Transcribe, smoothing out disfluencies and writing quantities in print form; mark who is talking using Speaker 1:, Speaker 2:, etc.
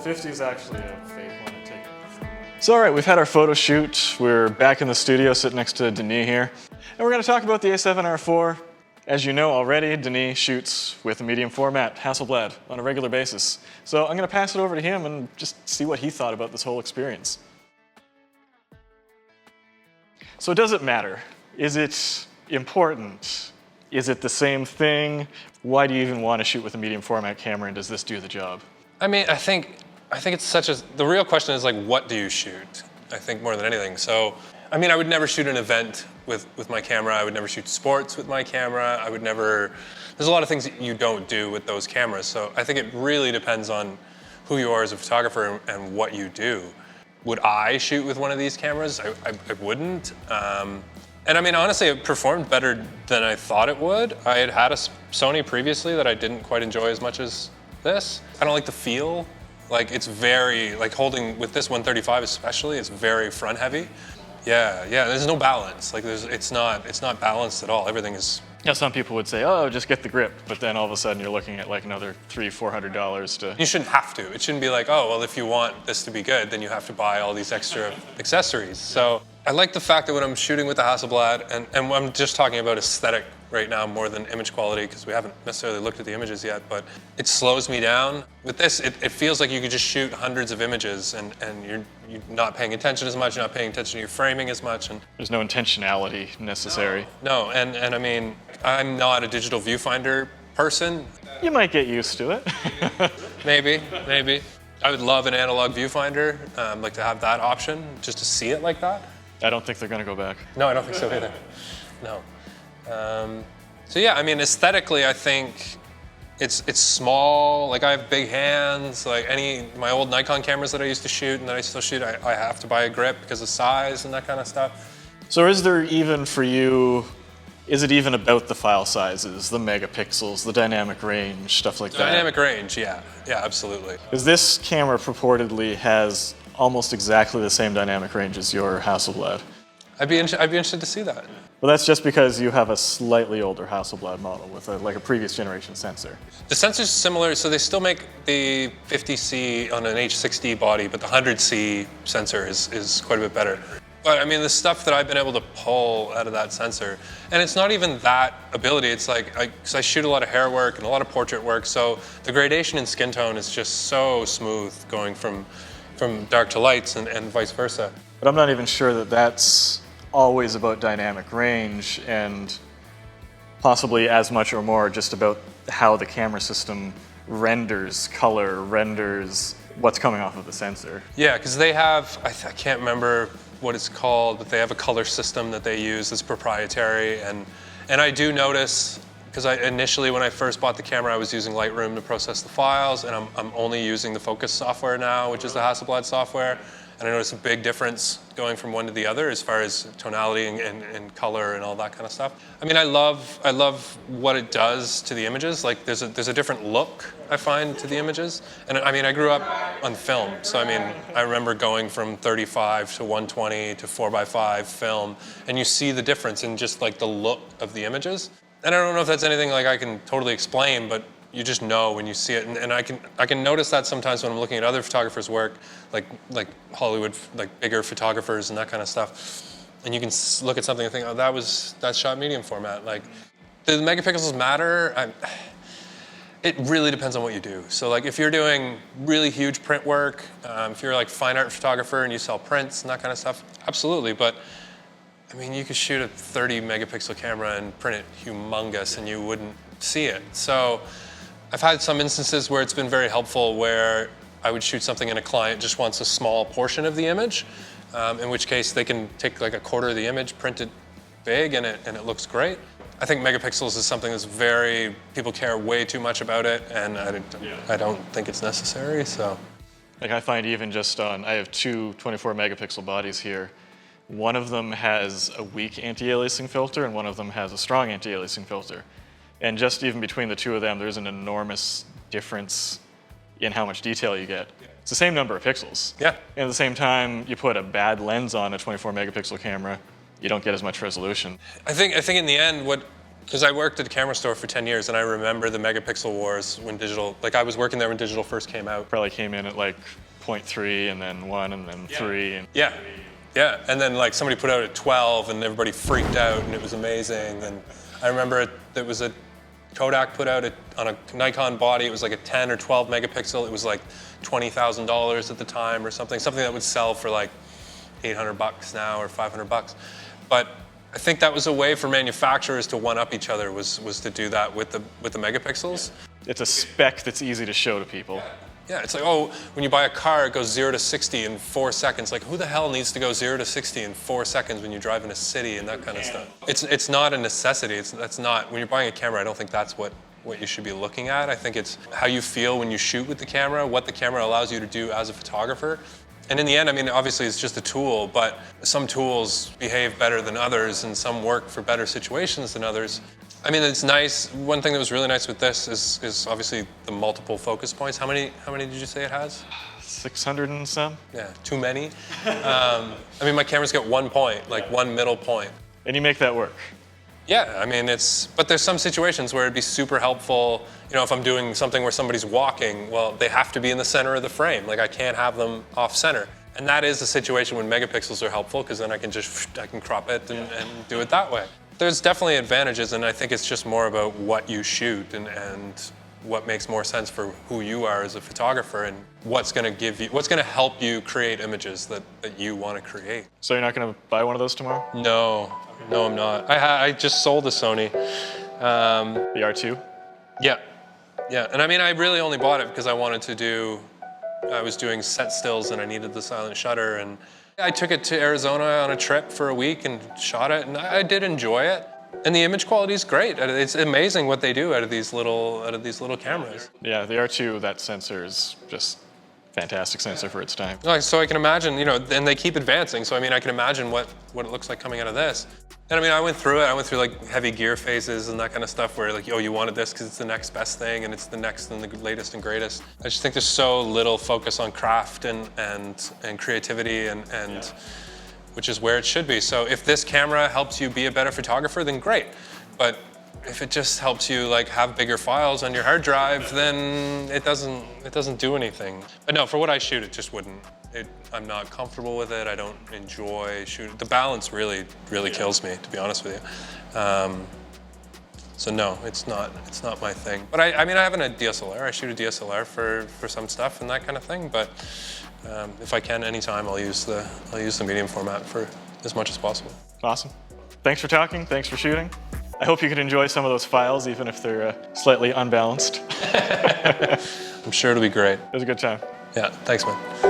Speaker 1: 50 is actually a fake one. I take it. So all right, we've had our photo shoot. We're back in the studio sitting next to Denis here. And we're going to talk about the a7R4. As you know already, Denis shoots with a medium format Hasselblad on a regular basis. So I'm going to pass it over to him and just see what he thought about this whole experience. So does it matter? Is it important? Is it the same thing? Why do you even want to shoot with a medium format camera, and does this do the job?
Speaker 2: I mean, I think it's such a, the real question is like, what do you shoot? I think more than anything. So, I mean, I would never shoot an event with my camera. I would never shoot sports with my camera. I would never, there's a lot of things that you don't do with those cameras. So I think it really depends on who you are as a photographer and what you do. Would I shoot with one of these cameras? I wouldn't. And I mean, honestly, it performed better than I thought it would. I had a Sony previously that I didn't quite enjoy as much as this. I don't like the feel. Like, it's very, like holding, with this 135 especially, it's very front heavy. Yeah, there's no balance. Like, it's not balanced at all. Everything is...
Speaker 1: Yeah, some people would say, oh, just get the grip, but then all of a sudden you're looking at like another $300-400 to...
Speaker 2: You shouldn't have to. It shouldn't be like, oh, well, if you want this to be good, then you have to buy all these extra accessories. So I like the fact that when I'm shooting with the Hasselblad, and I'm just talking about aesthetic right now more than image quality, because we haven't necessarily looked at the images yet, but it slows me down. With this, it feels like you could just shoot hundreds of images and you're not paying attention as much, you're not paying attention to your framing as much. And
Speaker 1: there's no intentionality necessary.
Speaker 2: No, and I mean, I'm not a digital viewfinder person.
Speaker 1: You might get used to it.
Speaker 2: Maybe. I would love an analog viewfinder, like to have that option, just to see it like that.
Speaker 1: I don't think they're going to go back.
Speaker 2: No, I don't think so either. No. So yeah, I mean, aesthetically, I think it's small. Like, I have big hands. Like my old Nikon cameras that I used to shoot and that I still shoot, I have to buy a grip because of size and that kind of stuff.
Speaker 1: So is there even for you, is it even about the file sizes, the megapixels, the dynamic range, stuff like that?
Speaker 2: Dynamic range, yeah, absolutely.
Speaker 1: Because this camera purportedly has almost exactly the same dynamic range as your Hasselblad.
Speaker 2: I'd be interested to see that.
Speaker 1: Well, that's just because you have a slightly older Hasselblad model with like a previous generation sensor.
Speaker 2: The sensor's similar, so they still make the 50C on an H6D body, but the 100C sensor is quite a bit better. But I mean, the stuff that I've been able to pull out of that sensor, and it's not even that ability, it's like, because I shoot a lot of hair work and a lot of portrait work, so the gradation in skin tone is just so smooth going from dark to lights and vice versa.
Speaker 1: But I'm not even sure that that's always about dynamic range, and possibly as much or more just about how the camera system renders color, renders what's coming off of the sensor.
Speaker 2: Yeah, because they have, I can't remember what it's called, but they have a color system that they use that's proprietary, and I do notice, because initially when I first bought the camera, I was using Lightroom to process the files, and I'm only using the Focus software now, which is the Hasselblad software. And I noticed a big difference going from one to the other as far as tonality and color and all that kind of stuff. I mean, I love what it does to the images. Like, there's a different look, I find, to the images. And I mean, I grew up on film, so I mean, I remember going from 35 to 120 to 4x5 film, and you see the difference in just like the look of the images. And I don't know if that's anything like I can totally explain, but you just know when you see it, and I can notice that sometimes when I'm looking at other photographers' work, like Hollywood, like bigger photographers and that kind of stuff, and you can look at something and think, oh, that's shot medium format. Like, the megapixels matter. It really depends on what you do. So like, if you're doing really huge print work, if you're like fine art photographer and you sell prints and that kind of stuff, absolutely. But I mean, you could shoot a 30 megapixel camera and print it humongous and you wouldn't see it. So I've had some instances where it's been very helpful where I would shoot something and a client just wants a small portion of the image, in which case they can take like a quarter of the image, print it big, and it looks great. I think megapixels is something that's people care way too much about it, and I don't think it's necessary, so.
Speaker 1: Like, I find even just I have two 24 megapixel bodies here. One of them has a weak anti-aliasing filter and one of them has a strong anti-aliasing filter. And just even between the two of them, there's an enormous difference in how much detail you get. It's the same number of pixels.
Speaker 2: Yeah.
Speaker 1: And at the same time, you put a bad lens on a 24 megapixel camera, you don't get as much resolution.
Speaker 2: I think in the end, Because I worked at a camera store for 10 years, and I remember the megapixel wars when digital, like I was working there when digital first came out.
Speaker 1: Probably came in at like 0.3 and then 1 and then 3. And
Speaker 2: Yeah, yeah. And then like somebody put out at 12 and everybody freaked out and it was amazing. And I remember it was a Kodak put out on a Nikon body, it was like a 10 or 12 megapixel. It was like $20,000 at the time or something that would sell for like $800 now or $500. But I think that was a way for manufacturers to one-up each other was to do that with the megapixels.
Speaker 1: it's a spec that's easy to show to people.
Speaker 2: Yeah, it's like, oh, when you buy a car, it goes 0 to 60 in 4 seconds. Like, who the hell needs to go 0 to 60 in 4 seconds when you drive in a city and that kind of stuff? It's not a necessity. That's not, when you're buying a camera, I don't think that's what you should be looking at. I think it's how you feel when you shoot with the camera, what the camera allows you to do as a photographer. And in the end, I mean, obviously it's just a tool, but some tools behave better than others and some work for better situations than others. I mean, it's nice. One thing that was really nice with this is obviously the multiple focus points. How many did you say it has?
Speaker 1: 600 and some.
Speaker 2: Yeah, too many. I mean, my camera's got 1 point, like one middle point.
Speaker 1: And you make that work.
Speaker 2: Yeah, I mean, but there's some situations where it'd be super helpful, you know, if I'm doing something where somebody's walking, well, they have to be in the center of the frame. Like, I can't have them off center. And that is a situation when megapixels are helpful, because then I can crop it and do it that way. There's definitely advantages, and I think it's just more about what you shoot and what makes more sense for who you are as a photographer and what's going to help you create images that you want to create.
Speaker 1: So you're not going to buy one of those tomorrow?
Speaker 2: No, I'm not. I just sold a Sony.
Speaker 1: The R2?
Speaker 2: Yeah, and I mean, I really only bought it because I was doing set stills and I needed the silent shutter, and I took it to Arizona on a trip for a week and shot it, and I did enjoy it. And the image quality is great. It's amazing what they do out of these little cameras.
Speaker 1: Yeah, the R2, that sensor is just fantastic sensor for its time.
Speaker 2: So I can imagine, you know, and they keep advancing. So I mean, I can imagine what it looks like coming out of this. And I mean, I went through like heavy gear phases and that kind of stuff where like, oh, you wanted this because it's the next best thing and it's the next and the latest and greatest. I just think there's so little focus on craft and creativity and which is where it should be. So if this camera helps you be a better photographer, then great. But if it just helps you like have bigger files on your hard drive, then it doesn't do anything. But no, for what I shoot, it just wouldn't. I'm not comfortable with it. I don't enjoy shooting. The balance really kills me, to be honest with you. So no, it's not my thing. But I mean, I have a DSLR. I shoot a DSLR for some stuff and that kind of thing. But if I can, anytime, I'll use the medium format for as much as possible.
Speaker 1: Awesome. Thanks for talking. Thanks for shooting. I hope you could enjoy some of those files, even if they're slightly unbalanced.
Speaker 2: I'm sure it'll be great.
Speaker 1: It was a good time.
Speaker 2: Yeah, thanks, man.